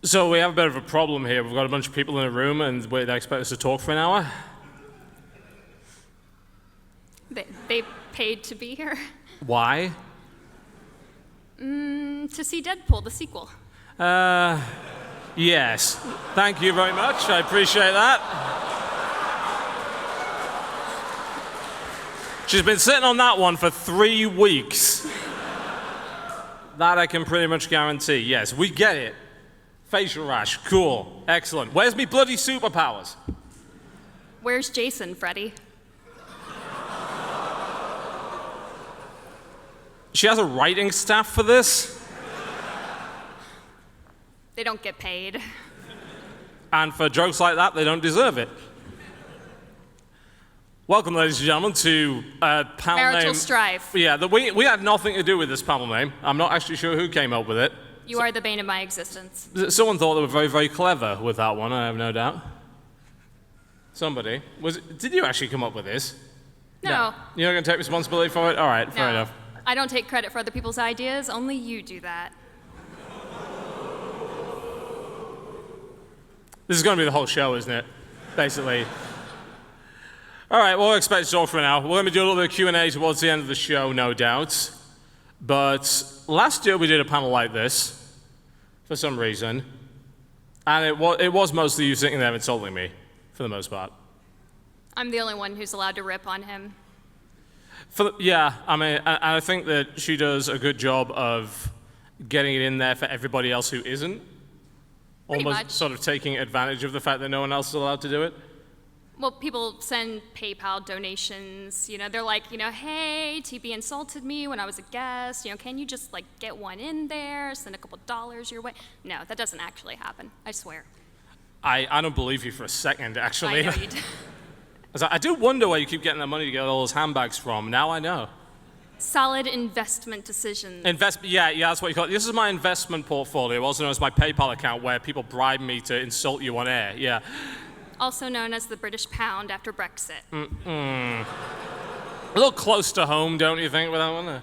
So we have a bit of a problem here. We've got a bunch of people in a room and they expect us to talk for an hour. They paid to be here. Why? To see Deadpool, the sequel. Yes. Thank you very much. I appreciate that. She's been sitting on that one for 3 weeks. That I can pretty much guarantee. Yes, we get it. Facial rash, cool, excellent. Where's me bloody superpowers? Where's Jason, Freddy? She has a writing staff for this? They don't get paid. And for jokes like that, they don't deserve it. Welcome, ladies and gentlemen, to panel Marital name. strife. Yeah, we had nothing to do with this panel name. I'm not actually sure who came up with it. You are the bane of my existence. Someone thought they were very, very clever with that one, I have no doubt. Somebody. Did you actually come up with this? No. You're not going to take responsibility for it? All right, fair No. enough. I don't take credit for other people's ideas. Only you do that. This is going to be the whole show, isn't it? Basically. All right, well, we'll expect to talk for an hour. We're going to do a little bit of Q&A towards the end of the show, no doubt. But last year we did a panel like this, for some reason. And it was mostly you sitting there insulting me, for the most part. I'm the only one who's allowed to rip on him. Yeah, I mean, and I think that she does a good job of getting it in there for everybody else who isn't. Pretty Almost much. sort of taking advantage of the fact that no one else is allowed to do it. Well, people send PayPal donations. They're like, hey, TB insulted me when I was a guest. Can you just get one in there, send a couple dollars your way? No, that doesn't actually happen. I swear. I don't believe you for a second, actually. I know you do. I do wonder where you keep getting that money to get all those handbags from. Now I know. Solid investment decisions. Yeah, that's what you call it. This is my investment portfolio, also known as my PayPal account, where people bribe me to insult you on air. Yeah. Also known as the British pound after Brexit. A little close to home, don't you think, with that one?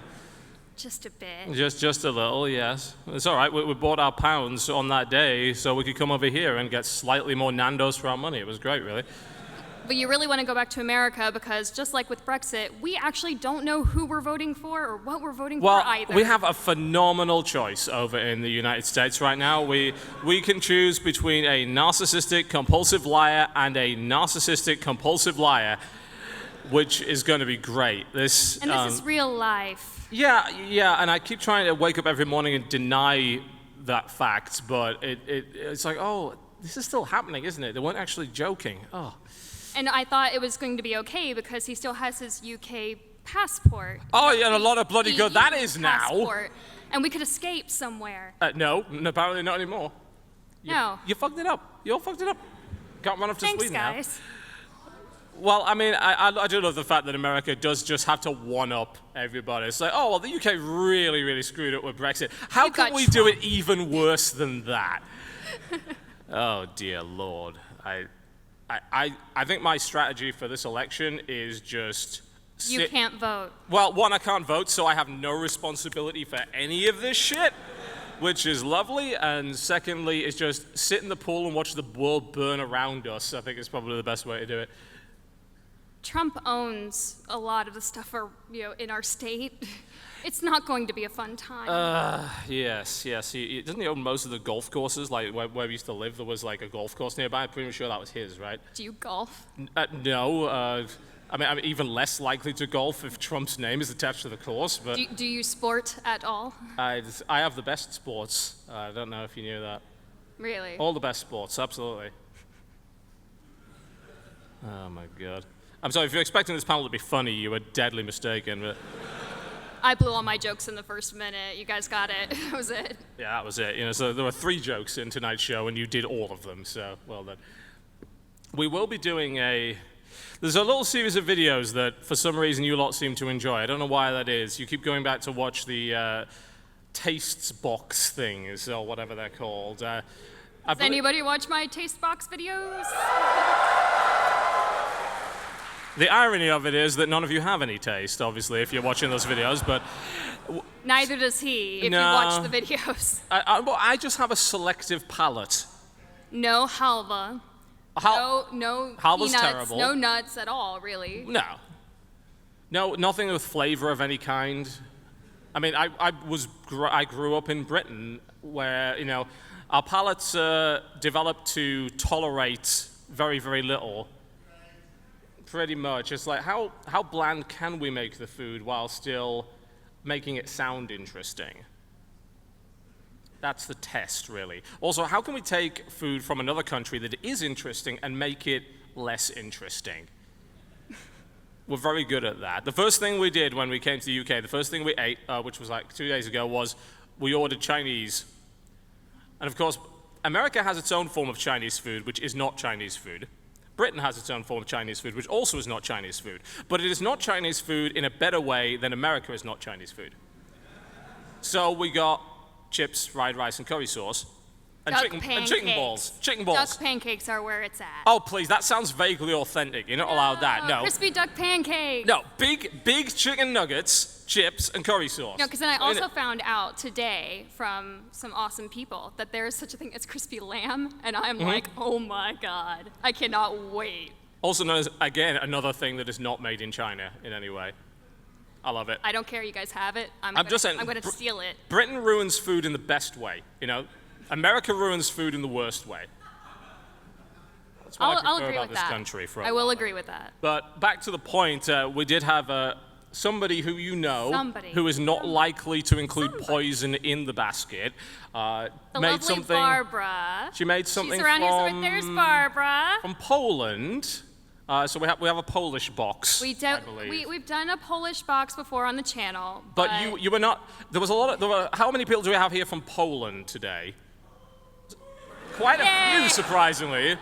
Just a bit. Just a little, yes. It's all right. We bought our pounds on that day so we could come over here and get slightly more Nando's for our money. It was great, really. But you really want to go back to America because just like with Brexit, we actually don't know who we're voting for or what we're voting for either. We have a phenomenal choice over in the United States right now. We can choose between a narcissistic compulsive liar and a narcissistic compulsive liar, which is going to be great. This is real life. Yeah, and I keep trying to wake up every morning and deny that fact, but it's like, oh, this is still happening, isn't it? They weren't actually joking. Oh. And I thought it was going to be okay because he still has his UK passport. Oh, yeah, and a lot of bloody good that is passport, now. And we could escape somewhere. No, apparently not anymore. No. You fucked it up. You all fucked it up. Can't run off to Sweden now. Thanks, guys. Well, I mean, I do love the fact that America does just have to one-up everybody. It's like, oh, well, the UK really, really screwed up with Brexit. How can we do it even worse than that? Oh, dear Lord. I think my strategy for this election is just You can't vote. Well, one, I can't vote, so I have no responsibility for any of this shit, which is lovely. And secondly, is just sit in the pool and watch the world burn around us. I think is probably the best way to do it. Trump owns a lot of the stuff in our state. It's not going to be a fun time. Yes. Doesn't he own most of the golf courses? Like where we used to live, there was like a golf course nearby. I'm pretty sure that was his, right? Do you golf? No. I mean, I'm even less likely to golf if Trump's name is attached to the course. But do you sport at all? I have the best sports. I don't know if you knew that. Really? All the best sports, absolutely. Oh my God. I'm sorry, if you're expecting this panel to be funny, you were deadly mistaken. But I blew all my jokes in the first minute. You guys got it. That was it. Yeah, that was it. So there were 3 jokes in tonight's show, and you did all of them. So well done. We will be doing There's a little series of videos that, for some reason, you lot seem to enjoy. I don't know why that is. You keep going back to watch the tastes box things, or whatever they're called. Does anybody watch my taste box videos? The irony of it is that none of you have any taste, obviously, if you're watching those videos, but Neither does he, if No. you watch the videos. Well, I just have a selective palate. No halva. No Halva's peanuts, terrible. no nuts at all, really. No, nothing with flavor of any kind. I mean, I grew up in Britain where, our palates developed to tolerate very, very little. Pretty much. It's like, how bland can we make the food while still making it sound interesting? That's the test, really. Also, how can we take food from another country that is interesting and make it less interesting? We're very good at that. The first thing we did when we came to the UK, the first thing we ate, which was like 2 days ago, was we ordered Chinese. And of course, America has its own form of Chinese food, which is not Chinese food. Britain has its own form of Chinese food, which also is not Chinese food. But it is not Chinese food in a better way than America is not Chinese food. So we got chips, fried rice, and curry sauce, and chicken balls. Chicken balls. Duck pancakes are where it's at. Oh, please, that sounds vaguely authentic. You're not allowed that. No. Crispy duck pancakes. No, big chicken nuggets, chips, and curry sauce. No, because then I also found out today from some awesome people that there is such a thing as crispy lamb, and I'm like, oh my God, I cannot wait. Also known as, again, another thing that is not made in China in any way. I love it. I don't care, you guys have it. I'm just saying, I'm gonna steal it. Britain ruins food in the best way, America ruins food in the worst way. That's what I'll I prefer agree about with this that. country. I will agree with that. But back to the point, we did have somebody who who is not likely to include poison in the basket. The made lovely something. Barbara. She made something She's around here, so there's Barbara. from Poland. So we have a Polish box. I believe. We've done a Polish box before on the channel. But you were not. There was a lot of. How many people do we have here from Poland today? Quite a few, surprisingly.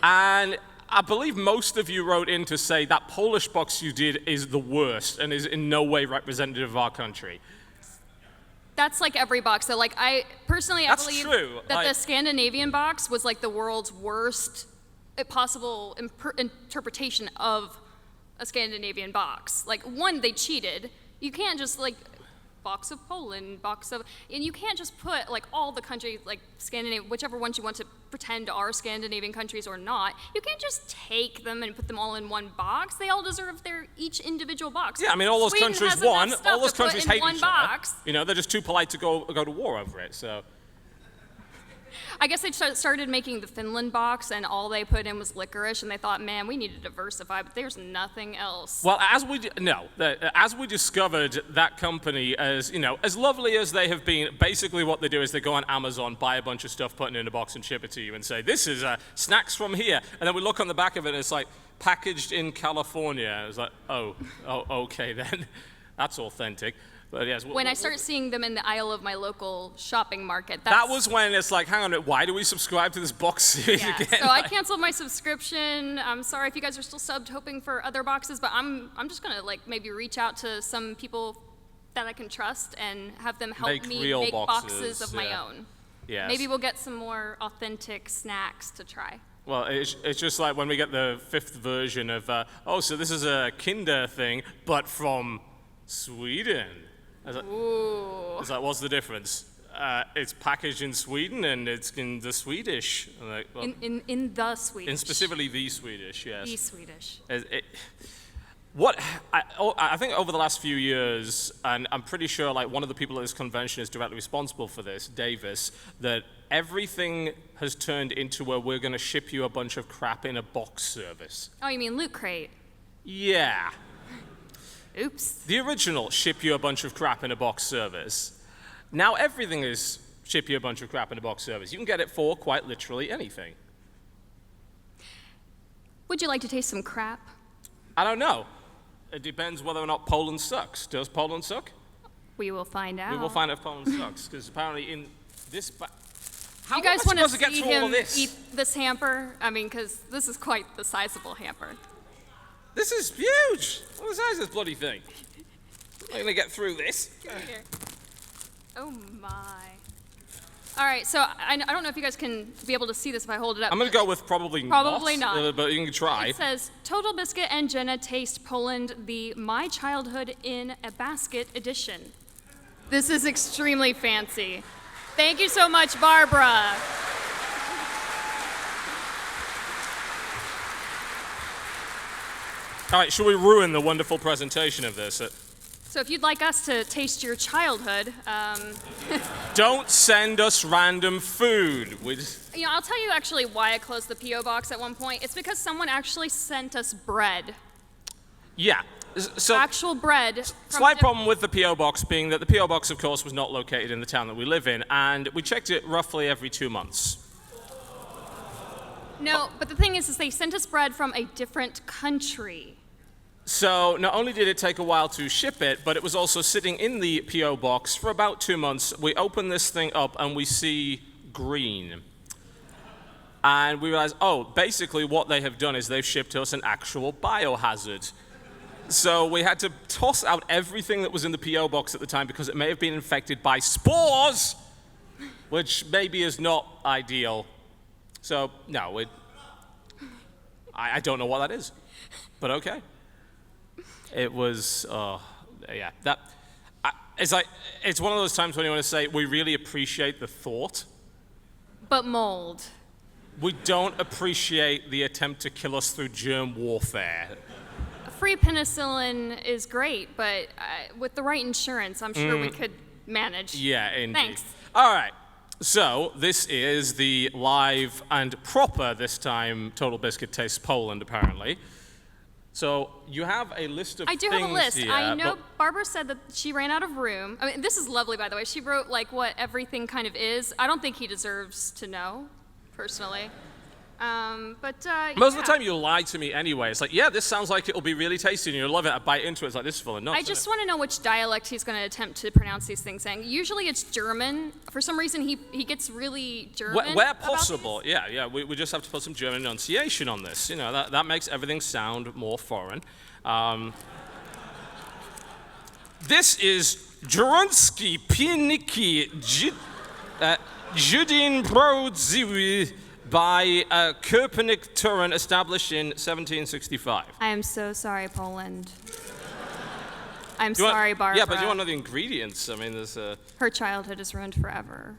And I believe most of you wrote in to say that Polish box you did is the worst and is in no way representative of our country. That's like every box. So like I believe true. that the Scandinavian box was like the world's worst possible interpretation of a Scandinavian box. Like one, they cheated. You can't just like box of Poland, and you can't just put like all the countries, like Scandinavia, whichever ones you want to pretend are Scandinavian countries or not, you can't just take them and put them all in one box. They all deserve their each individual box. Yeah, I mean, all those Sweden countries has enough stuff all those to put countries in hate one each box. other. They're just too polite to go to war over it, so. I guess they started making the Finland box, and all they put in was licorice, and they thought, man, we need to diversify, but there's nothing else. Well, as we discovered that company, as lovely as they have been, basically what they do is they go on Amazon, buy a bunch of stuff, put it in a box, and ship it to you, and say, this is snacks from here. And then we look on the back of it, and it's like, packaged in California. It's like, oh, okay then. That's authentic. But yes, when I start seeing them in the aisle of my local shopping market, that was when it's like, hang on, why do we subscribe to this box series again? So I canceled my subscription. I'm sorry if you guys are still subbed, hoping for other boxes, but I'm just gonna like maybe reach out to some people that I can trust and have them help me make boxes of my own. Yes. Maybe we'll get some more authentic snacks to try. Well, it's just like when we get the 5th version of, so this is a Kinder thing, but from Sweden. It's like, what's the difference? It's packaged in Sweden and it's in the Swedish. Like, well, in the Swedish. In specifically the Swedish, yes. The Swedish. I think over the last few years, and I'm pretty sure like one of the people at this convention is directly responsible for this, Davis, that everything has turned into where we're going to ship you a bunch of crap in a box service. Oh, you mean Loot Crate? Yeah. Oops. The original ship you a bunch of crap in a box service. Now everything is ship you a bunch of crap in a box service. You can get it for quite literally anything. Would you like to taste some crap? I don't know. It depends whether or not Poland sucks. Does Poland suck? We will find out. We will find out if Poland sucks, because apparently in this... How you guys want to see him eat this hamper? I mean, because this is quite the sizable hamper. This is huge! What the size of this bloody thing? I'm gonna get through this. Get here. Oh my. All right, so I don't know if you guys can be able to see this if I hold it up. I'm gonna go with probably not. But you can try. It says, Total Biscuit and Genna taste Poland, the My Childhood in a Basket edition. This is extremely fancy. Thank you so much, Barbara. All right, shall we ruin the wonderful presentation of this? So if you'd like us to taste your childhood, Don't send us random food. I'll tell you actually why I closed the P.O. box at one point. It's because someone actually sent us bread. Yeah. So, actual bread. Slight problem with the P.O. box being that the P.O. box, of course, was not located in the town that we live in, and we checked it roughly every 2 months. No, but the thing is they sent us bread from a different country. So not only did it take a while to ship it, but it was also sitting in the P.O. box for about 2 months. We open this thing up and we see green. And we realize, oh, basically what they have done is they've shipped us an actual biohazard. So we had to toss out everything that was in the P.O. box at the time because it may have been infected by spores, which maybe is not ideal. So, no, I don't know what that is, but okay. It was, yeah, it's one of those times when you want to say, we really appreciate the thought. But mold. We don't appreciate the attempt to kill us through germ warfare. Free penicillin is great, but with the right insurance, I'm sure we could manage. Yeah, indeed. Thanks. All right. So this is the live and proper, this time, Total Biscuit Tastes Poland, apparently. So you have a list of things here. I do have a list. I know Barbara said that she ran out of room. I mean, this is lovely, by the way. She wrote, like, what everything kind of is. I don't think he deserves to know, personally. Most of the time you lie to me anyway. It's like, yeah, this sounds like it'll be really tasty and you'll love it. I bite into it. It's like, this is full of nuts. I just want to know which dialect he's going to attempt to pronounce these things in. Usually it's German. For some reason, he gets really German. Where possible, yeah. We just have to put some German enunciation on this. You know, that makes everything sound more foreign. This is Jurunsky Piniki Judin Brodziwi by Köpenick Turin, established in 1765. I am so sorry, Poland. I'm sorry, Barbara. Yeah, but you want to know the ingredients? I mean, there's her childhood is ruined forever.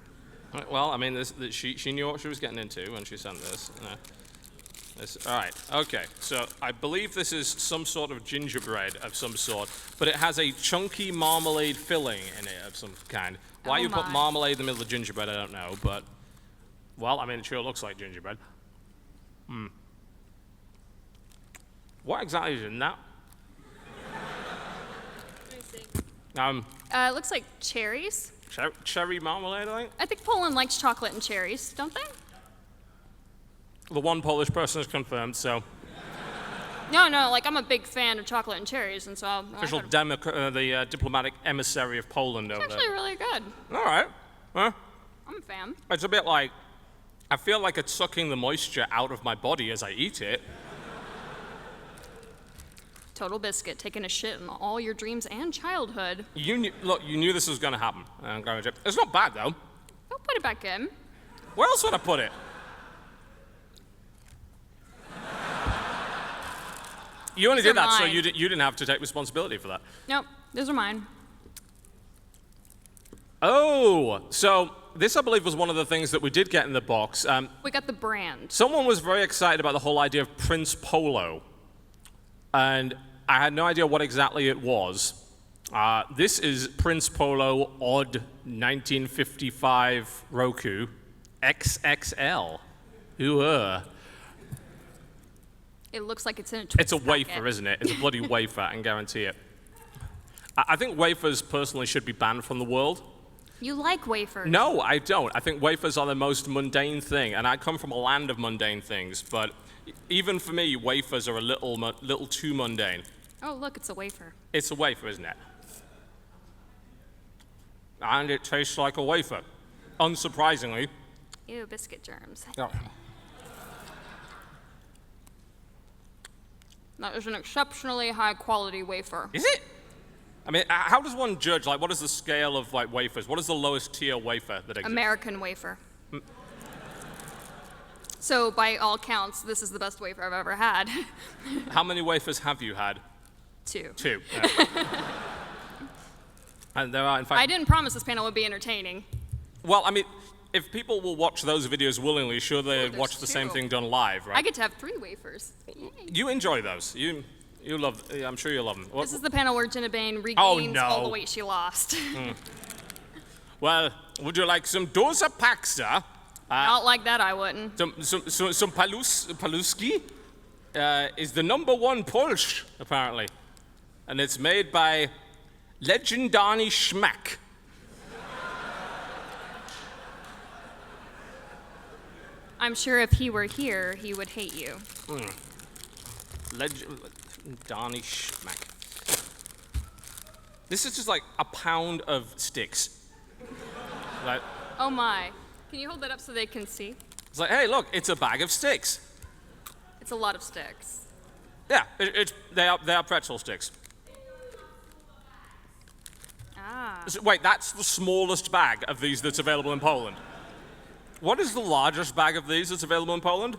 Well, I mean, she knew what she was getting into when she sent this. All right, okay. So I believe this is some sort of gingerbread of some sort, but it has a chunky marmalade filling in it of some kind. Why you put marmalade in the middle of gingerbread, I don't know, but... Well, I mean, it sure looks like gingerbread. What exactly is in that? Let me see. It looks like cherries. Cherry marmalade, I think? I think Poland likes chocolate and cherries, don't they? The one Polish person is confirmed, so... No, like, I'm a big fan of chocolate and cherries, and so... Official the diplomatic emissary of Poland over there. It's actually really good. All right. Huh? I'm a fan. It's a bit like... I feel like it's sucking the moisture out of my body as I eat it. Total Biscuit, taking a shit in all your dreams and childhood. You knew this was going to happen. It's not bad, though. Don't put it back in. Where else would I put it? You only did that so you didn't have to take responsibility for that. Nope, those are mine. Oh, so this, I believe, was one of the things that we did get in the box. We got the brand. Someone was very excited about the whole idea of Prince Polo, and I had no idea what exactly it was. This is Prince Polo Odd 1955 Roku XXL. Ooh. It looks like it's in a Twix It's a wafer, packet. isn't it? It's a bloody wafer, I can guarantee it. I think wafers, personally, should be banned from the world. You like wafers? No, I don't. I think wafers are the most mundane thing, and I come from a land of mundane things, but even for me, wafers are a little too mundane. Oh, look, it's a wafer. It's a wafer, isn't it? And it tastes like a wafer, unsurprisingly. Ew, biscuit germs. Oh. That is an exceptionally high-quality wafer. Is it? I mean, how does one judge, like, what is the scale of, like, wafers? What is the lowest tier wafer that exists? American wafer. So, by all counts, this is the best wafer I've ever had. How many wafers have you had? 2. 2. Yeah. And there are, in fact... I didn't promise this panel would be entertaining. Well, I mean, if people will watch those videos willingly, sure they'd watch the same thing done live, right? I get to have 3 wafers. Yay. You enjoy those. You love... I'm sure you'll love them. This is the panel where Genna Bain regains all the weight she lost. Well, would you like some dosa paxa? Not like that, I wouldn't. Some paluski is the #1 Polsch, apparently. And it's made by Legendary Schmack. I'm sure if he were here, he would hate you. Legendary Schmack. This is just like a pound of sticks. Like, oh my. Can you hold that up so they can see? it's like, hey, look, it's a bag of sticks. It's a lot of sticks. Yeah, they are pretzel sticks. Ah. Wait, that's the smallest bag of these that's available in Poland. What is the largest bag of these that's available in Poland?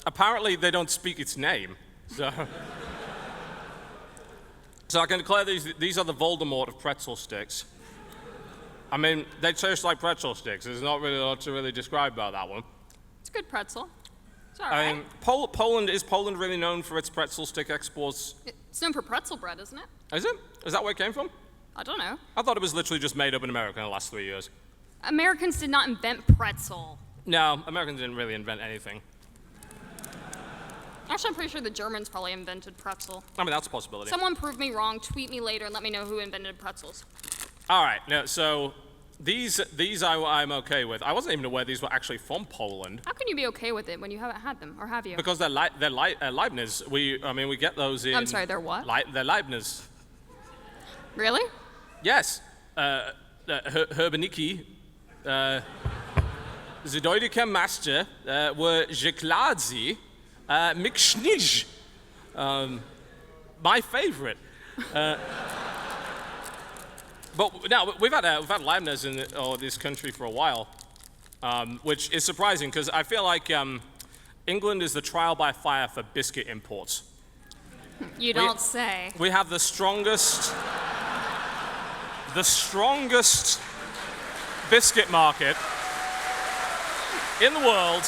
Apparently, they don't speak its name. So I can declare these are the Voldemort of pretzel sticks. I mean, they taste like pretzel sticks. There's not really a lot to really describe about that one. It's a good pretzel. It's all I right. mean, Poland really known for its pretzel stick exports? It's known for pretzel bread, isn't it? Is it? Is that where it came from? I don't know. I thought it was literally just made up in America in the last 3 years. Americans did not invent pretzel. No, Americans didn't really invent anything. Actually, I'm pretty sure the Germans probably invented pretzel. I mean, that's a possibility. Someone prove me wrong, tweet me later, and let me know who invented pretzels. All right, no, so these I'm okay with. I wasn't even aware these were actually from Poland. How can you be okay with it when you haven't had them, or have you? Because they're Leibniz. We get those in... I'm sorry, they're what? They're Leibniz. Really? Yes. Herbeniki, the deutsche Master were Jekladzi, Mikschnij. My favorite. But now we've had Leibniz in this country for a while, which is surprising because I feel like England is the trial by fire for biscuit imports. You don't say. We have the strongest biscuit market in the world.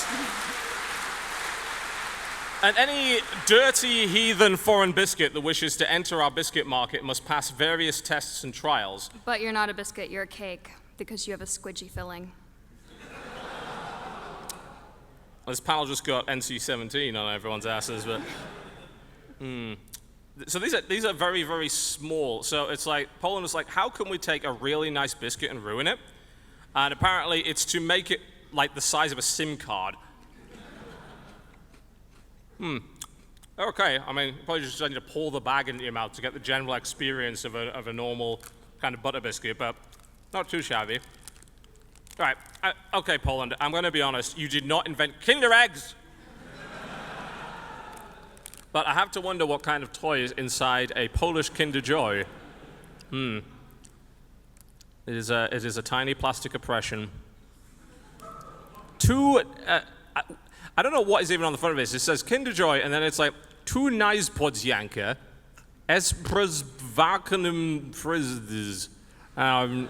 And any dirty heathen foreign biscuit that wishes to enter our biscuit market must pass various tests and trials. But you're not a biscuit, you're a cake, because you have a squidgy filling. This panel just got NC-17 on everyone's asses, but... So these are very, very small. So it's like, Poland is like, how can we take a really nice biscuit and ruin it? And apparently it's to make it like the size of a SIM card. Okay, I mean, probably just need to pour the bag into your mouth to get the general experience of a normal kind of butter biscuit, but not too shabby. All right, okay, Poland, I'm going to be honest. You did not invent Kinder Eggs. But I have to wonder what kind of toy is inside a Polish Kinder Joy. It is a tiny plastic oppression. I don't know what is even on the front of this. It says Kinder Joy, and then it's like, tu najspodzianka, esprezwakenem frizz. And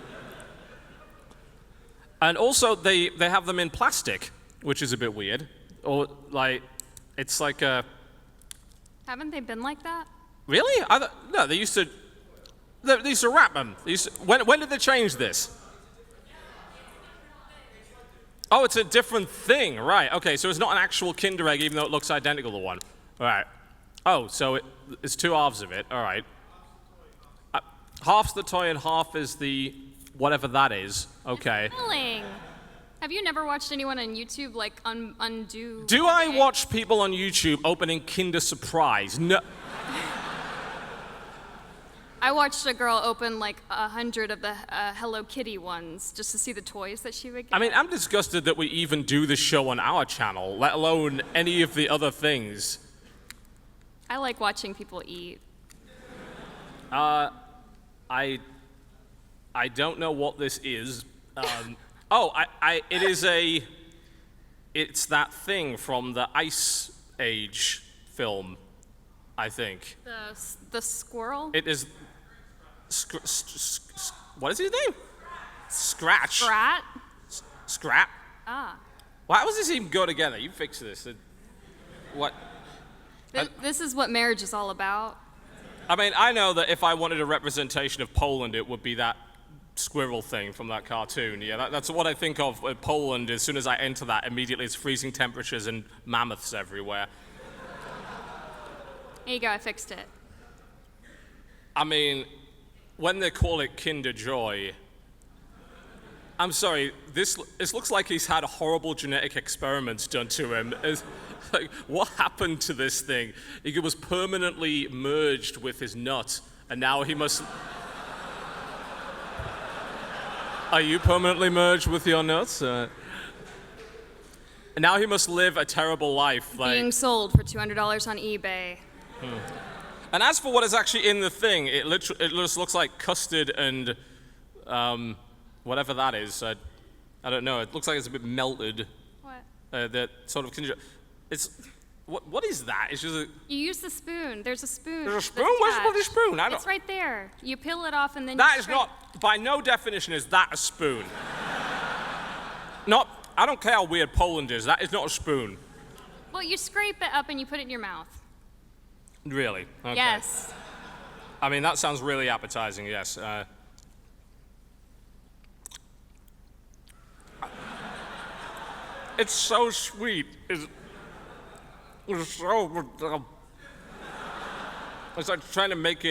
also, they have them in plastic, which is a bit weird. Or, like, it's like a... Haven't they been like that? Really? No, they used to wrap them. When did they change this? Oh, it's a different thing, right. Okay, so it's not an actual Kinder Egg, even though it looks identical to one. All right. Oh, so it's 2 halves of it. All right. Half's the toy and half is the whatever that is. Okay. Filling. Have you never watched anyone on YouTube, like, undo... Do I watch people on YouTube opening Kinder Surprise? No. I watched a girl open like 100 of the Hello Kitty ones just to see the toys that she would get. I mean, I'm disgusted that we even do this show on our channel, let alone any of the other things. I like watching people eat. I don't know what this is. It's that thing from the Ice Age film. I think. The squirrel? It is... what is his name? Scratch. Scrat? Scrap? Ah. Why does this even go together? You fix this. What? This is what marriage is all about. I mean, I know that if I wanted a representation of Poland, it would be that squirrel thing from that cartoon. Yeah, that's what I think of Poland. As soon as I enter that, immediately it's freezing temperatures and mammoths everywhere. Here you go, I fixed it. I mean, when they call it Kinder Joy, I'm sorry, this looks like he's had horrible genetic experiments done to him. Like, what happened to this thing? It was permanently merged with his nut, and now he must... Are you permanently merged with your nuts? And now he must live a terrible life. Being sold for $200 on eBay. And as for what is actually in the thing, it just looks like custard and whatever that is. I don't know. It looks like it's a bit melted. What? That sort of... It's... What is that? It's just a... You use the spoon. There's a spoon. There's a spoon? Where's the bloody spoon? It's right there. You peel it off and then That is not... By no definition is that a spoon. Not... I don't care how weird Poland is. That is not a spoon. Well, you scrape it up and you put it in your mouth. Really? Okay. Yes. I mean, that sounds really appetizing, yes. It's so sweet. It's so... It's like trying to make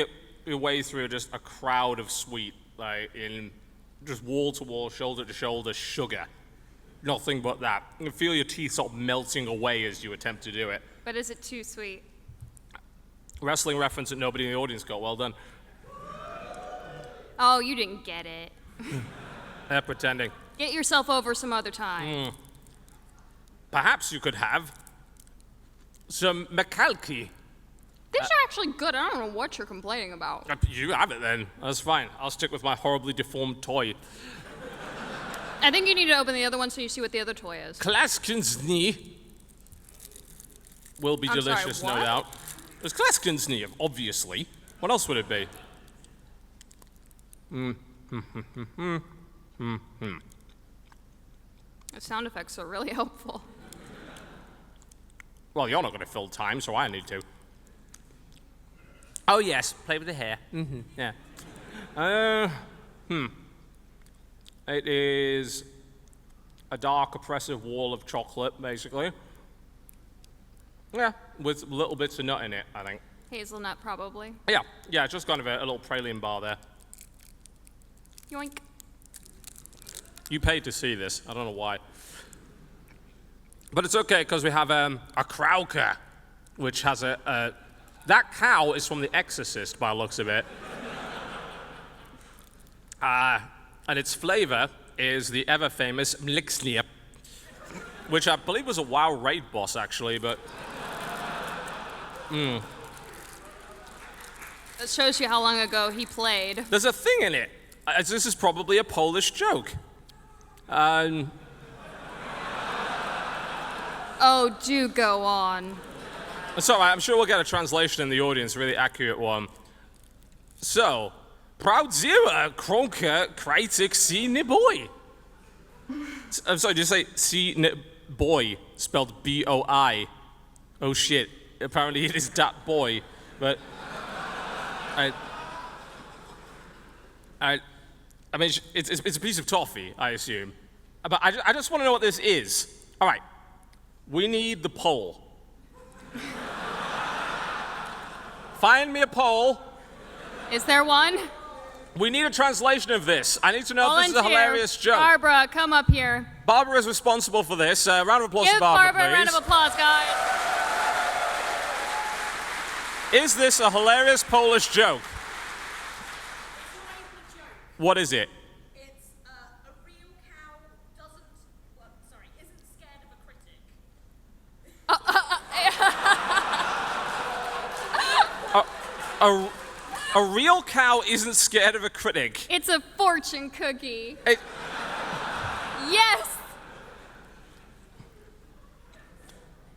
your way through just a crowd of sweet, like in just wall to wall, shoulder to shoulder sugar. Nothing but that. You can feel your teeth sort of melting away as you attempt to do it. But is it too sweet? Wrestling reference that nobody in the audience got. Well done. Oh, you didn't get it. They're pretending. Get yourself over some other time. Perhaps you could have some Macalki. These are actually good. I don't know what you're complaining about. You have it then. That's fine. I'll stick with my horribly deformed toy. I think you need to open the other one so you see what the other toy is. Klaskensny will be delicious, sorry, no doubt. It's Klaskensny, obviously. What else would it be? The sound effects are really helpful. Well, you're not going to fill time, so I need to. Oh, yes. Play with the hair. Yeah. It is a dark, oppressive wall of chocolate, basically. Yeah, with little bits of nut in it, I think. Hazelnut, probably. Yeah, just kind of a little praline bar there. Yoink. You paid to see this. I don't know why. But it's okay, because we have a Krauka, which has that cow is from The Exorcist, by the looks of it. And its flavor is the ever-famous Mlixnir, which I believe was a WoW raid boss, actually, but... That shows you how long ago he played. There's a thing in it. This is probably a Polish joke. Oh, do go on. It's all right. I'm sure we'll get a translation in the audience, a really accurate one. So, Prawdziwa Kronka Krajcik si boy. I'm sorry, did you say si boy, spelled B-O-I? Oh shit, apparently it is that boy, but... I mean, it's a piece of toffee, I assume. But I just want to know what this is. All right, we need the poll. Find me a poll. Is there one? We need a translation of this. I need to know if this is a hilarious joke. Barbara, come up here. Barbara is responsible for this. Round of applause Give for Barbara, Barbara a round of applause, guys. Is this a hilarious Polish joke? What is it? It's a real cow isn't scared of a critic. A real cow isn't scared of a critic. It's a fortune cookie. Yes.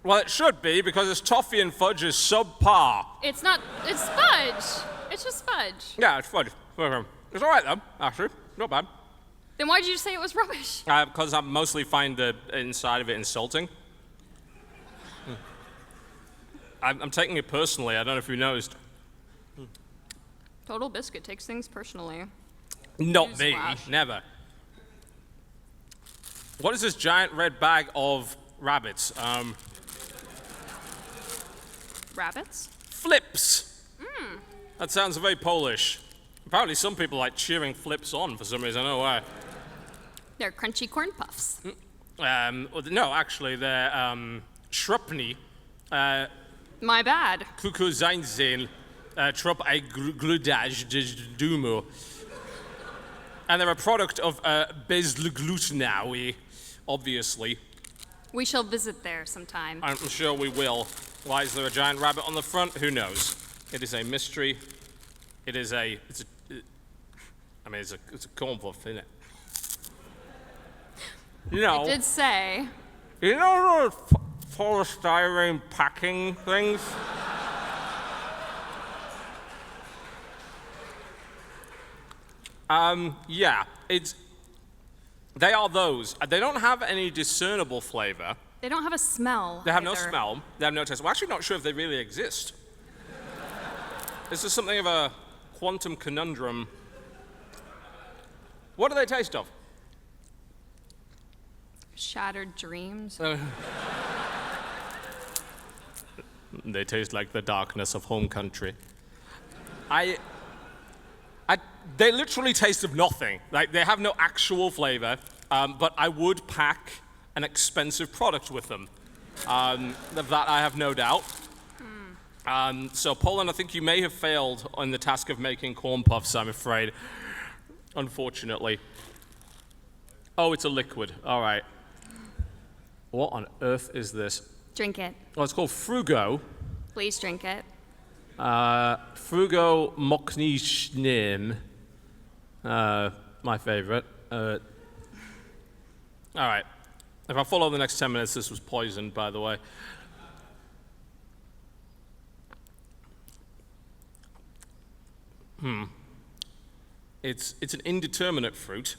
Well, it should be, because its toffee and fudge is subpar. It's not, it's fudge. It's just fudge. Yeah, it's fudge. It's all right, though, actually. Not bad. Then why did you say it was rubbish? Because I mostly find the inside of it insulting. I'm taking it personally. I don't know if you noticed. Total Biscuit takes things personally. Not me. Newsflash. Never. What is this giant red bag of rabbits? Rabbits? Flips. That sounds very Polish. Apparently some people like cheering flips on for some reason. I don't know why. They're crunchy corn puffs. No, actually, they're Shrupny. My bad. Kukuzainzin, Trop a gludage de dumo. And they're a product of Bezlglutenawi, obviously. We shall visit there sometime. I'm sure we will. Why is there a giant rabbit on the front? Who knows? It is a mystery. It's a corn puff, isn't it? You know. I did say. You know those polystyrene packing things? Yeah, they are those. They don't have any discernible flavor. They don't have a smell. They have no either. smell. They have no taste. We're actually not sure if they really exist. This is something of a quantum conundrum. What do they taste of? Shattered dreams. They taste like the darkness of home country. They literally taste of nothing. Like, they have no actual flavor, but I would pack an expensive product with them. Of that I have no doubt. So, Poland, I think you may have failed on the task of making corn puffs, I'm afraid. Unfortunately. Oh, it's a liquid. All right. What on earth is this? Drink it. Well, it's called Frugo. Please drink it. Frugo Moknischnim. My favorite. All right. If I follow the next 10 minutes, this was poisoned, by the way. It's an indeterminate fruit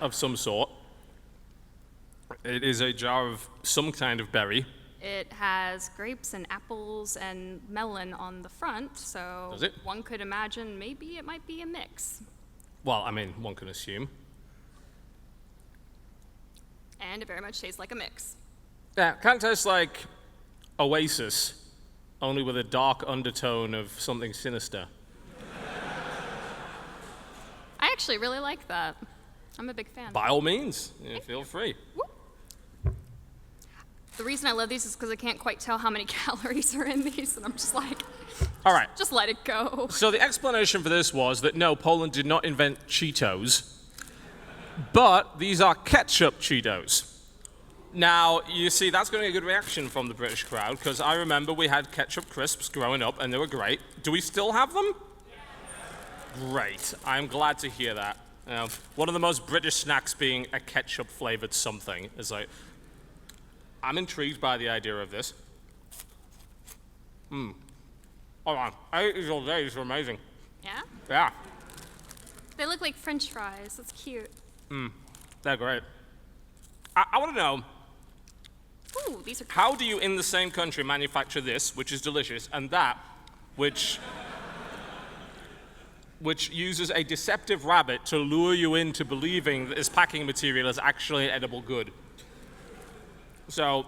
of some sort. It is a jar of some kind of berry. It has grapes and apples and melon on the front, so Does it? one could imagine maybe it might be a mix. Well, I mean, one can assume. And it very much tastes like a mix. Yeah, kind of tastes like Oasis, only with a dark undertone of something sinister. I actually really like that. I'm a big fan. By all means, feel free. Whoop. The reason I love these is because I can't quite tell how many calories are in these, and I'm just like, All right. just let it go. So the explanation for this was that no, Poland did not invent Cheetos, but these are ketchup Cheetos. Now, you see, that's going to get a good reaction from the British crowd, because I remember we had ketchup crisps growing up, and they were great. Do we still have them? Yes. Great. I'm glad to hear that. One of the most British snacks being a ketchup-flavored something. Is like, I'm intrigued by the idea of this. Hold on. I ate these all day. These are amazing. Yeah? Yeah. They look like French fries. That's cute. They're great. I want to know, Ooh, these are how do you in the same country manufacture this, which is delicious, and that, which uses a deceptive rabbit to lure you into believing that this packing material is actually an edible good? So,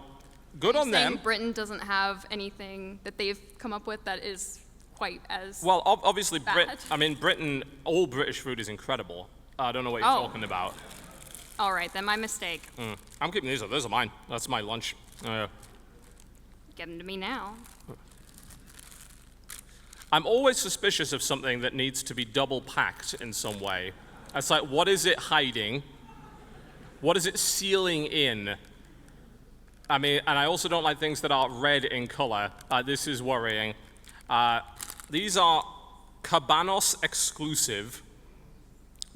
good on saying them. Britain doesn't have anything that they've come up with that is quite as Well, obviously, bad. Britain, all British food is incredible. I don't know what you're Oh. talking about. All right, then my mistake. I'm keeping these up. Those are mine. That's my lunch. Give them to me now. I'm always suspicious of something that needs to be double packed in some way. It's like, what is it hiding? What is it sealing in? I mean, and I also don't like things that are red in color. This is worrying. These are Cabanos exclusive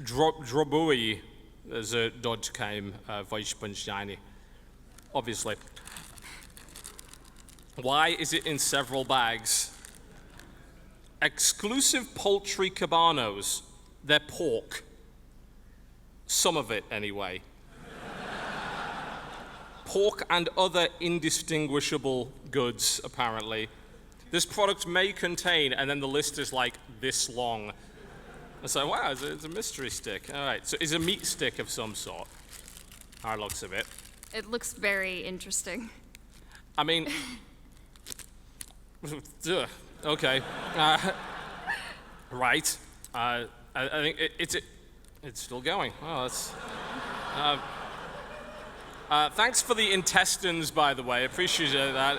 Drobui. There's a Dodge came Weisspunschani, obviously. Why is it in several bags? Exclusive poultry cabanos. They're pork. Some of it, anyway. Pork and other indistinguishable goods, apparently. This product may contain, and then the list is like this long. It's like, wow, it's a mystery stick. All right, so it's a meat stick of some sort. How it looks of it. It looks very interesting. I mean, okay. Right. I think it's still going. Oh, that's. Thanks for the intestines, by the way. Appreciate that.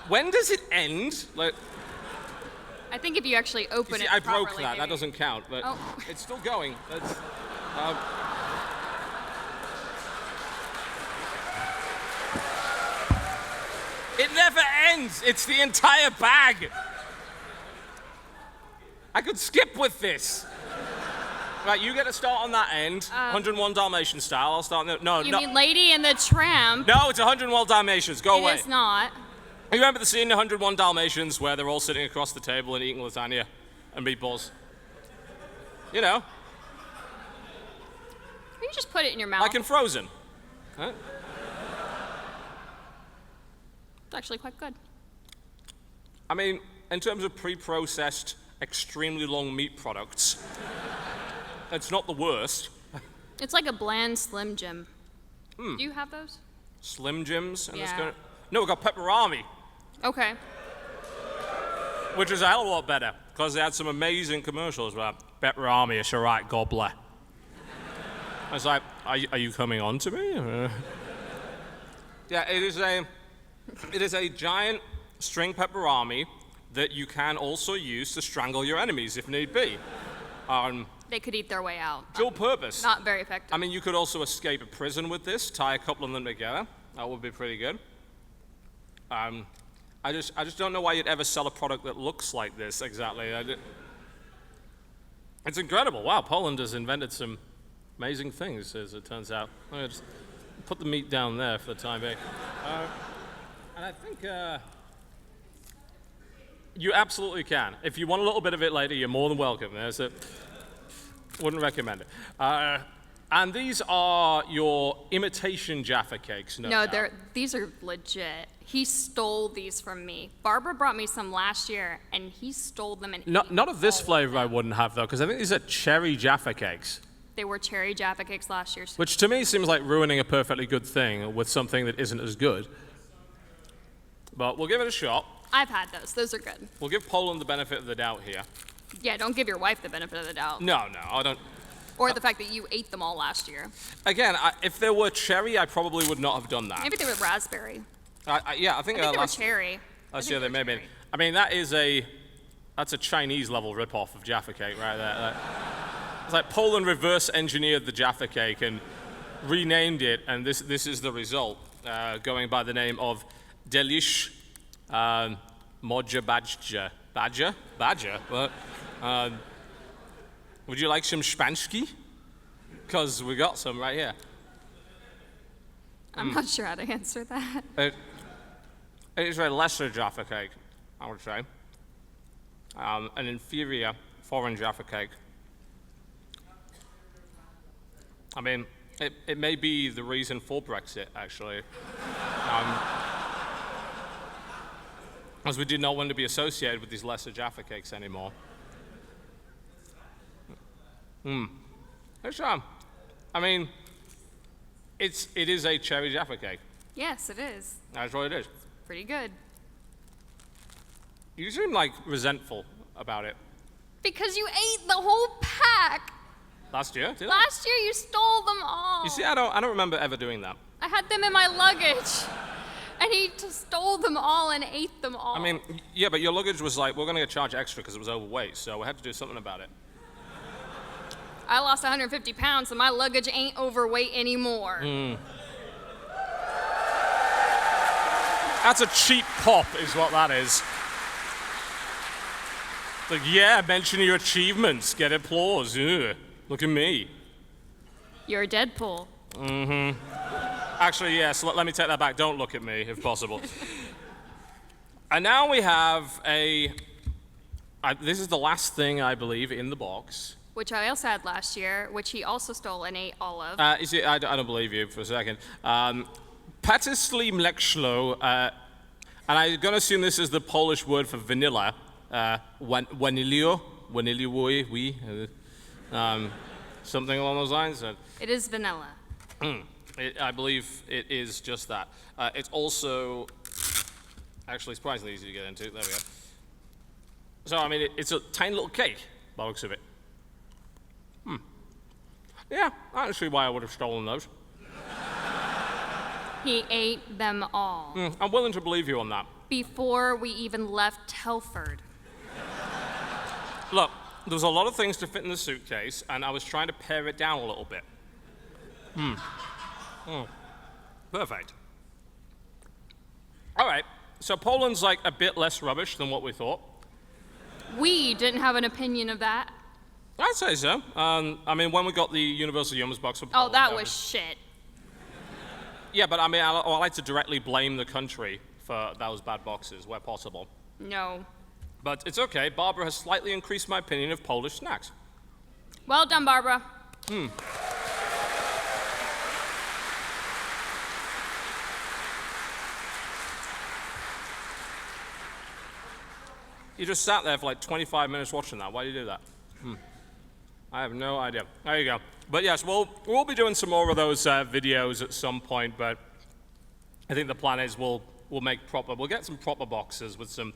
When does it end? Like, I think if you actually open it I properly, broke that. maybe. That doesn't count. But it's still going. That's, it never ends. It's the entire bag. I could skip with this. Right, you get to start on that end, 101 Dalmatian style. I'll start. No. You mean Lady and the Tramp? No, it's 101 Dalmatians. Go away. It is not. You remember the scene in 101 Dalmatians where they're all sitting across the table and eating lasagna and meatballs? You know. You just put it in your mouth. Like in Frozen. Huh? It's actually quite good. I mean, in terms of pre-processed, extremely long meat products, it's not the worst. It's like a bland Slim Jim. Do you have those? Slim Jims? Yeah. No, we've got pepperami, Okay. which is a hell of a lot better, because they had some amazing commercials about pepperami, it's a right gobbler. I was like, are you coming on to me? Yeah, it is a giant string pepperami that you can also use to strangle your enemies if need be. They could eat their way out. Dual purpose. Not very effective. I mean, you could also escape a prison with this, tie a couple of them together. That would be pretty good. I just don't know why you'd ever sell a product that looks like this exactly. It's incredible. Wow, Poland has invented some amazing things, as it turns out. I'm gonna just put the meat down there for the time being. And I think you absolutely can. If you want a little bit of it later, you're more than welcome. Wouldn't recommend it. And these are your imitation Jaffa cakes, no doubt. These are legit. He stole these from me. Barbara brought me some last year, and he stole them and ate Not of this all flavor, I them. wouldn't have, though, because I think these are cherry Jaffa cakes. They were cherry Jaffa cakes last year. Which to me seems like ruining a perfectly good thing with something that isn't as good. But we'll give it a shot. I've had those. Those are good. We'll give Poland the benefit of the doubt here. Yeah, don't give your wife the benefit of the doubt. No, I don't. Or the fact that you ate them all last year. Again, if there were cherry, I probably would not have done that. Maybe they were raspberry. Yeah, I think I think they were last cherry. year they may have been. cherry. I mean, that's a Chinese level ripoff of Jaffa cake right there. It's like Poland reverse engineered the Jaffa cake and renamed it, and this is the result, going by the name of Delish Modja Badja. Badja? What? Would you like some Spansky? Because we got some right here. I'm not sure how to answer that. It is a lesser Jaffa cake, I would say. An inferior foreign Jaffa cake. I mean, it may be the reason for Brexit, actually. As we did not want to be associated with these lesser Jaffa cakes anymore. It's, I mean, it is a cherry Jaffa cake. Yes, it is. That's what it is. Pretty good. You seem like resentful about it. Because you ate the whole pack. Last year, did I? Last year you stole them all. You see, I don't remember ever doing that. I had them in my luggage. And he just stole them all and ate them all. I mean, yeah, but your luggage was like, we're going to get charged extra because it was overweight, so we had to do something about it. I lost 150 pounds, so my luggage ain't overweight anymore. That's a cheap pop, is what that is. It's like, yeah, mention your achievements, get applause. Ugh, look at me. You're Deadpool. Actually, yes, let me take that back. Don't look at me, if possible. And now we have this is the last thing, I believe, in the box. Which I also had last year, which he also stole and ate all of. I don't believe you for a second. Patisli mleczlo, and I'm going to assume this is the Polish word for vanilla. Wanilio, something along those lines. It is vanilla. I believe it is just that. It's also actually surprisingly easy to get into. There we go. So, I mean, it's a tiny little cake, by the looks of it. Yeah, I don't see why I would have stolen those. He ate them all. I'm willing to believe you on that. Before we even left Telford. Look, there's a lot of things to fit in the suitcase, and I was trying to pare it down a little bit. Perfect. All right, so Poland's like a bit less rubbish than what we thought. We didn't have an opinion of that. I'd say so. I mean, when we got the Universal Yummers box for Poland, Oh, that was shit. Yeah, but I mean, I like to directly blame the country for those bad boxes where possible. No. But it's okay. Barbara has slightly increased my opinion of Polish snacks. Well done, Barbara. You just sat there for like 25 minutes watching that. Why do you do that? I have no idea. There you go. But yes, we'll be doing some more of those videos at some point, but I think the plan is we'll get some proper boxes with some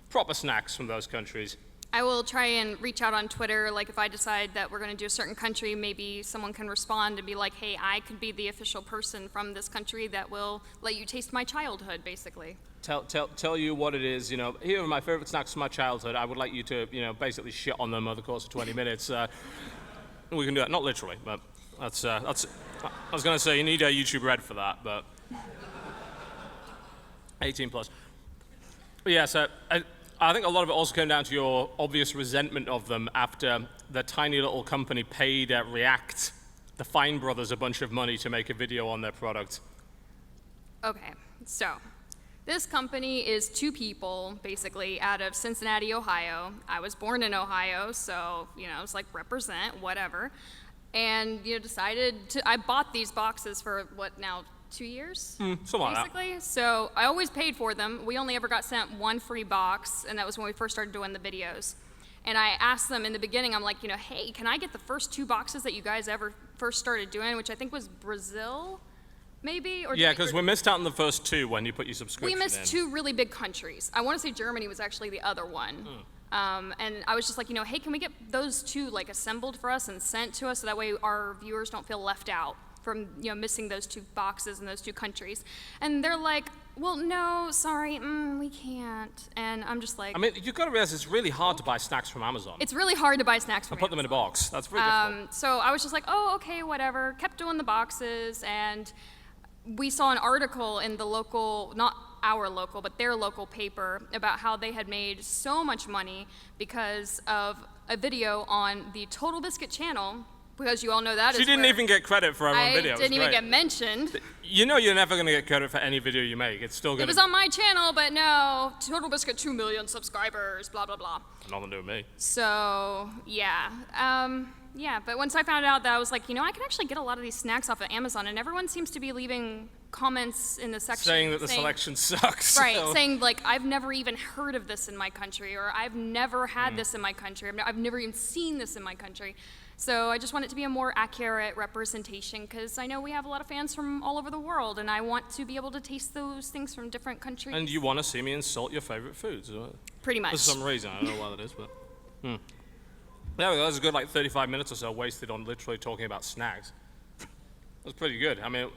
proper snacks from those countries. I will try and reach out on Twitter, like if I decide that we're going to do a certain country, maybe someone can respond and be like, hey, I could be the official person from this country that will let you taste my childhood, basically. Tell you what it is, here are my favorite snacks from my childhood. I would like you to, basically shit on them over the course of 20 minutes. We can do that, not literally, but that's I was going to say, you need a YouTube Red for that, but 18 plus. But yeah, so I think a lot of it also came down to your obvious resentment of them after the tiny little company paid React, the Fine Brothers, a bunch of money to make a video on their product. Okay, so this company is two people, basically, out of Cincinnati, Ohio. I was born in Ohio, so, it's like represent, whatever. And, I bought these boxes for, 2 years? Something like that. Basically. So I always paid for them. We only ever got sent one free box, and that was when we first started doing the videos. And I asked them in the beginning, I'm like, hey, can I get the first 2 boxes that you guys ever first started doing, which I think was Brazil? Maybe? Yeah, because we missed out on the first 2 when you put your subscription in. We missed 2 really big countries. I want to say Germany was actually the other one. And I was just like, hey, can we get those 2 assembled for us and sent to us so that way our viewers don't feel left out from missing those 2 boxes in those 2 countries? And they're like, well, no, sorry, we can't. And I'm just like, I mean, you've got to realize it's really hard to buy snacks from Amazon. It's really hard to buy snacks from Amazon. Put them in a box. That's very difficult. So I was just like, oh, okay, whatever. Kept doing the boxes, and we saw an article in the local, not our local, but their local paper about how they had made so much money because of a video on the Total Biscuit channel, because you all know that She didn't even get credit for her own video. I didn't even get mentioned. You're never going to get credit for any video you make. It's still going to... It was on my channel, but no, Total Biscuit 2 million subscribers, blah, blah, blah. Nothing to do with me. So, yeah. Yeah, but once I found out that I was like, I can actually get a lot of these snacks off of Amazon, and everyone seems to be leaving comments in the section saying that the selection sucks. Right, saying I've never even heard of this in my country, or I've never had this in my country, I've never even seen this in my country. So I just want it to be a more accurate representation, because I know we have a lot of fans from all over the world, and I want to be able to taste those things from different countries. And you want to see me insult your favorite foods. Pretty much. For some reason, I don't know why that is, but... There we go, that was a good 35 minutes or so wasted on literally talking about snacks. That's pretty good. I mean,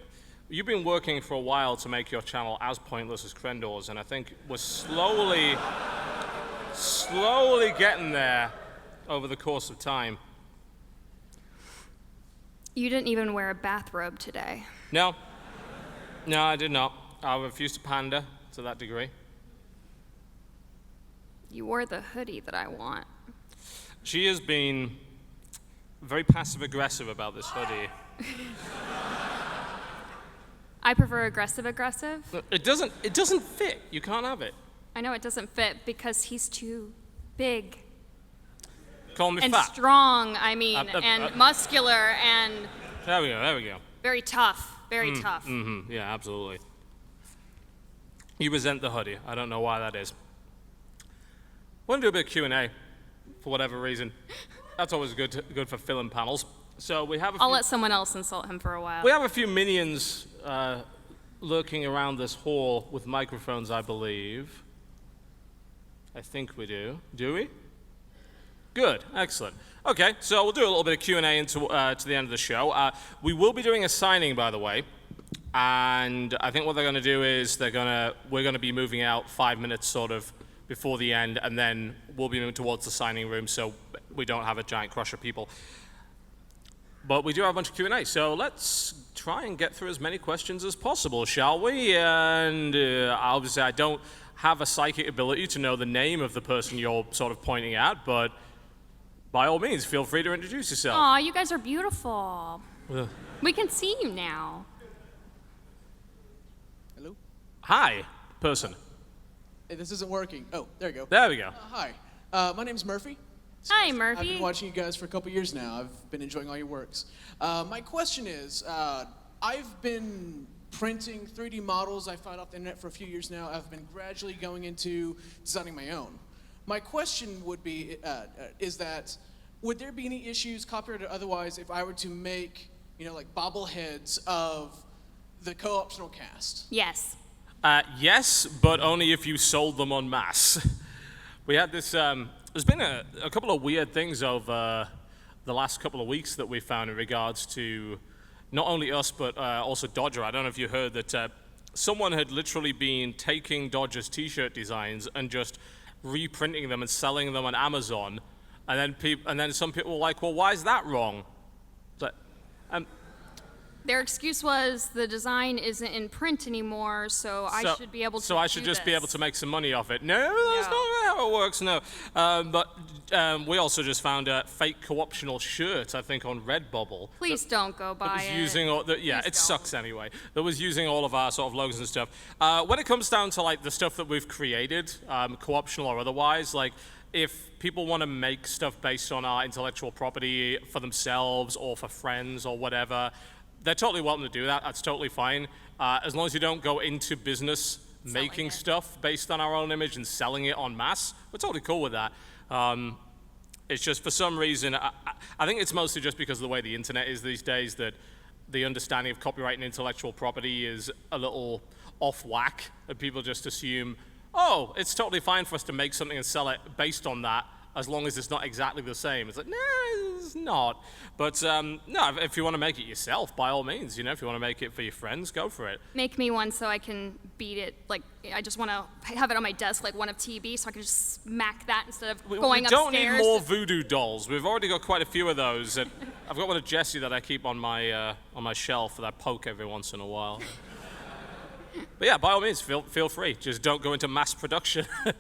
you've been working for a while to make your channel as pointless as Crendor's, and I think we're slowly getting there over the course of time. You didn't even wear a bathrobe today. No, I did not. I refuse to pander to that degree. You wore the hoodie that I want. She has been very passive-aggressive about this hoodie. I prefer aggressive. It doesn't fit. You can't have it. I know it doesn't fit because he's too big. Call me and fat. strong, I mean, and muscular and There we go. very tough, very tough. Yeah, absolutely. You resent the hoodie. I don't know why that is. We're gonna do a bit of Q&A for whatever reason. That's always good for filling panels. So we have. I'll let someone else insult him for a while. We have a few minions lurking around this hall with microphones, I believe. I think we do. Do we? Good, excellent. Okay, so we'll do a little bit of Q&A into to the end of the show. We will be doing a signing, by the way, and I think what they're going to do is we're going to be moving out 5 minutes sort of before the end, and then we'll be moving towards the signing room so we don't have a giant crush of people. But we do have a bunch of Q&A, so let's try and get through as many questions as possible, shall we? And obviously I don't have a psychic ability to know the name of the person you're sort of pointing at, but by all means, feel free to introduce yourself. Aw, you guys are beautiful. We can see you now. Hello? Hi, person. Hey, this isn't working. Oh, there you go. There we go. Hi. My name's Murphy. Hi, I've Murphy. been watching you guys for a couple years now. I've been enjoying all your works. My question is, I've been printing 3D models I found off the internet for a few years now. I've been gradually going into designing my own. My question would be, would there be any issues, copyright or otherwise, if I were to make, like bobbleheads of the co-optional cast? Yes. Yes, but only if you sold them en masse. We had this, there's been a couple of weird things over the last couple of weeks that we found in regards to not only us, but also Dodger. I don't know if you heard that someone had literally been taking Dodger's t-shirt designs and just reprinting them and selling them on Amazon, and then some people were like, well, why is that wrong? But, Their excuse was the design isn't in print anymore, so I should be able to. So I should just be able to make some money off it. No, that's not how it works. No, but we also just found a fake co-optional shirt, I think, on Redbubble. Please don't go buy it. Using all the, yeah, Please it don't. sucks anyway. That was using all of our sort of logos and stuff. When it comes down to like the stuff that we've created, co-optional or otherwise, like if people want to make stuff based on our intellectual property for themselves or for friends or whatever, they're totally welcome to do that. That's totally fine. As long as you don't go into business making stuff based on our own image and selling it en masse, we're totally cool with that. It's just for some reason, I think it's mostly just because of the way the internet is these days that the understanding of copyright and intellectual property is a little off whack, and people just assume, oh, it's totally fine for us to make something and sell it based on that, as long as it's not exactly the same. It's like, no, it's not. But no, if you want to make it yourself, by all means, if you want to make it for your friends, go for it. Make me one so I can beat it. Like, I just want to have it on my desk, like one of TV, so I can just smack that instead of going upstairs. We don't need more voodoo dolls. We've already got quite a few of those. And I've got one of Jessie that I keep on my shelf that I poke every once in a while. But yeah, by all means, feel free. Just don't go into mass production. All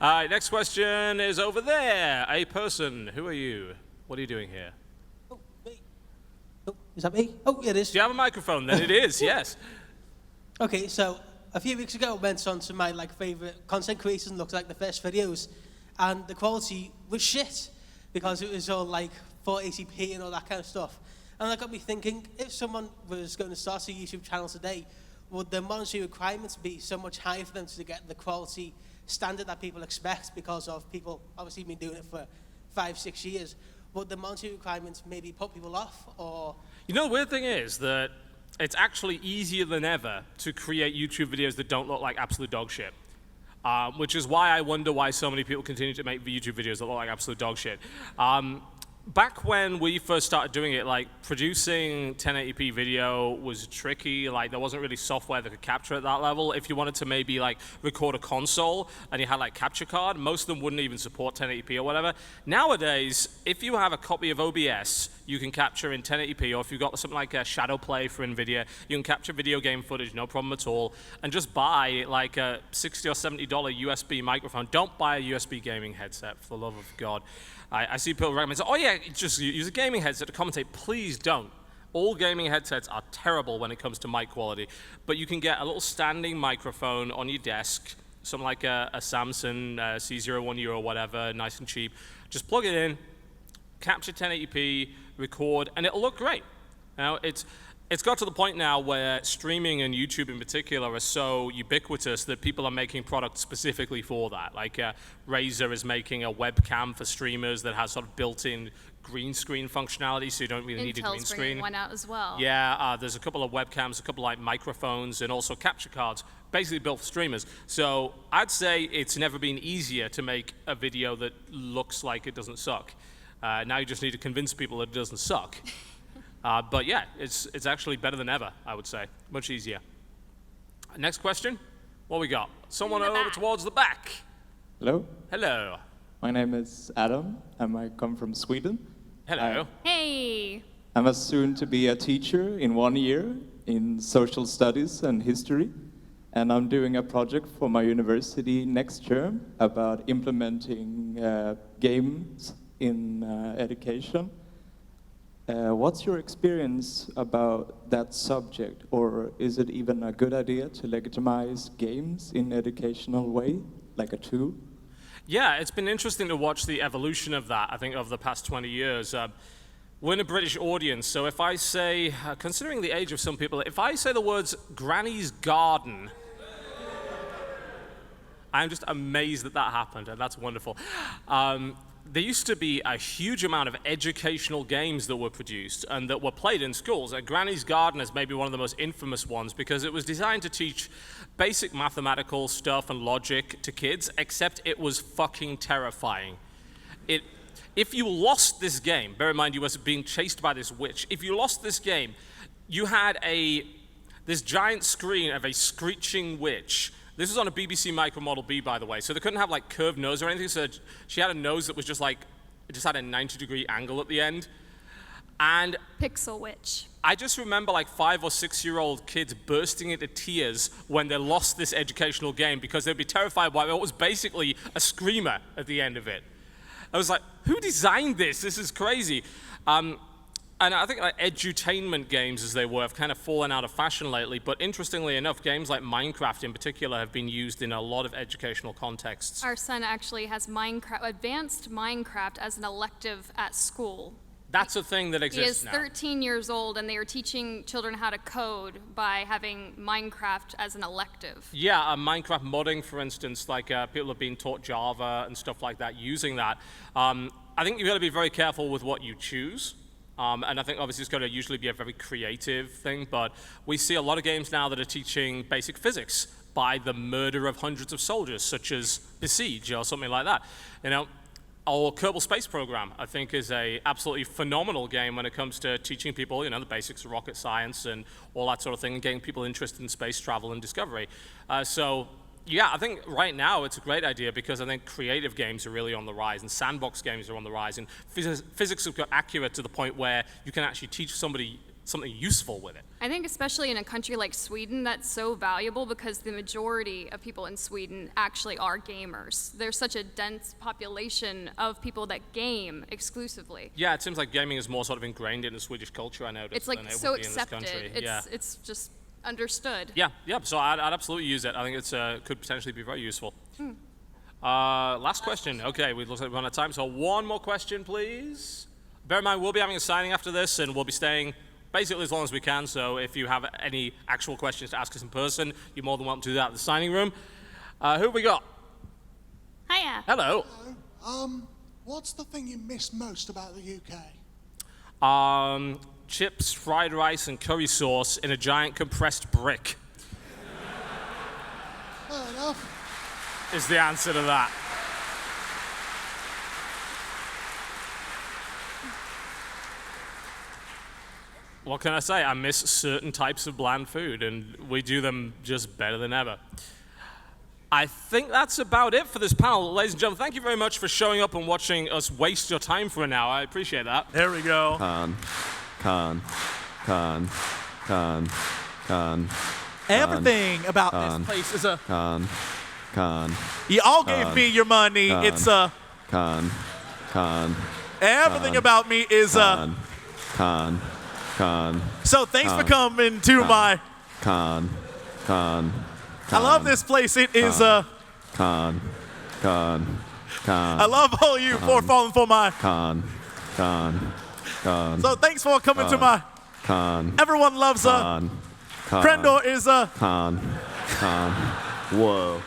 right, next question is over there. A person, who are you? What are you doing here? Oh, me. Oh, is that me? Oh, yeah, it is. Do you have a microphone? Then it is, yes. Okay, so a few weeks ago, I went on to my favorite content creators and looked at the first videos, and the quality was shit because it was all 480p and all that kind of stuff. And that got me thinking, if someone was going to start a YouTube channel today, would the monetary requirements be so much higher for them to get the quality standard that people expect because of people obviously been doing it for 5-6 years? Would the monetary requirements maybe put people off, or? The weird thing is that it's actually easier than ever to create YouTube videos that don't look like absolute dog shit. Which is why I wonder why so many people continue to make YouTube videos that look like absolute dog shit. Back when we first started doing it, producing 1080p video was tricky. There wasn't really software that could capture at that level. If you wanted to maybe record a console and you had capture card, most of them wouldn't even support 1080p or whatever. Nowadays, if you have a copy of OBS, you can capture in 1080p, or if you've got something like a Shadow Play for NVIDIA, you can capture video game footage, no problem at all, and just buy a $60 or $70 USB microphone. Don't buy a USB gaming headset, for the love of God. I see people recommend, oh yeah, just use a gaming headset to commentate. Please don't. All gaming headsets are terrible when it comes to mic quality, but you can get a little standing microphone on your desk something like a Samsung C01U or whatever, nice and cheap. Just plug it in, capture 1080p, record, and it'll look great. Now, it's got to the point now where streaming and YouTube in particular are so ubiquitous that people are making products specifically for that. Like Razer is making a webcam for streamers that has sort of built-in green screen functionality, so you don't really need a green Intel's screen. bringing one out as well. Yeah, there's a couple of webcams, a couple like microphones, and also capture cards, basically built for streamers. So I'd say it's never been easier to make a video that looks like it doesn't suck. Now you just need to convince people that it doesn't suck. But yeah, it's actually better than ever, I would say. Much easier. Next question. What we got? Someone over towards the back. Hello, Hello. my name is Adam, and I come from Sweden. Hello. Hey. I'm a soon-to-be a teacher in 1 year in social studies and history, and I'm doing a project for my university next term about implementing games in education. What's your experience about that subject, or is it even a good idea to legitimize games in educational way, like a tool? Yeah, it's been interesting to watch the evolution of that, I think, over the past 20 years. We're in a British audience, so if I say, considering the age of some people, if I say the words Granny's Garden, I'm just amazed that that happened, and that's wonderful. There used to be a huge amount of educational games that were produced and that were played in schools. Granny's Garden is maybe one of the most infamous ones because it was designed to teach basic mathematical stuff and logic to kids, except it was fucking terrifying. If you lost this game, bear in mind you were being chased by this witch, if you lost this game, you had this giant screen of a screeching witch. This was on a BBC Micro Model B, by the way, so they couldn't have like curved nose or anything, so she had a nose that was just like, it just had a 90-degree angle at the end. And Pixel Witch. I just remember like 5 or 6-year-old kids bursting into tears when they lost this educational game because they'd be terrified by what was basically a screamer at the end of it. I was like, who designed this? This is crazy. And I think like edutainment games, as they were, have kind of fallen out of fashion lately. But interestingly enough, games like Minecraft in particular have been used in a lot of educational contexts. Our son actually has advanced Minecraft as an elective at school. That's a thing that exists now. He is 13 years old, and they are teaching children how to code by having Minecraft as an elective. Yeah, Minecraft modding, for instance, like people have been taught Java and stuff like that using that. I think you've got to be very careful with what you choose. And I think obviously it's going to usually be a very creative thing, but we see a lot of games now that are teaching basic physics by the murder of hundreds of soldiers, such as Besiege or something like that. You know, our Kerbal Space Program, I think, is a absolutely phenomenal game when it comes to teaching people, you know, the basics of rocket science and all that sort of thing, and getting people interested in space travel and discovery. Yeah, I think right now it's a great idea because I think creative games are really on the rise and sandbox games are on the rise and physics have got accurate to the point where you can actually teach somebody something useful with it. I think especially in a country like Sweden, that's so valuable because the majority of people in Sweden actually are gamers. There's such a dense population of people that game exclusively. Yeah, it seems like gaming is more sort of ingrained in the Swedish culture, I noticed, it's like than it so would be in this accepted. country. It's just understood. Yeah, so I'd absolutely use it. I think it's could potentially be very useful. Last question. Okay, we look like we're on out of time, so one more question, please. Bear in mind, we'll be having a signing after this, and we'll be staying basically as long as we can, so if you have any actual questions to ask us in person, you're more than welcome to do that at the signing room. Who have we got? Hiya. Hello. What's the thing you miss most about the UK? Chips, fried rice, and curry sauce in a giant compressed brick Fair enough. is the answer to that. What can I say? I miss certain types of bland food, and we do them just better than ever. I think that's about it for this panel. Ladies and gentlemen, thank you very much for showing up and watching us waste your time for an hour. I appreciate that. There we go. Everything about this place is a... You all gave me your money. It's a... Everything about me is a... So thanks for coming to my... I love this place. It is a... Con. I love all you for falling for my Con. So thanks for coming to my Con. Everyone loves Con. Crendor is Con. Whoa.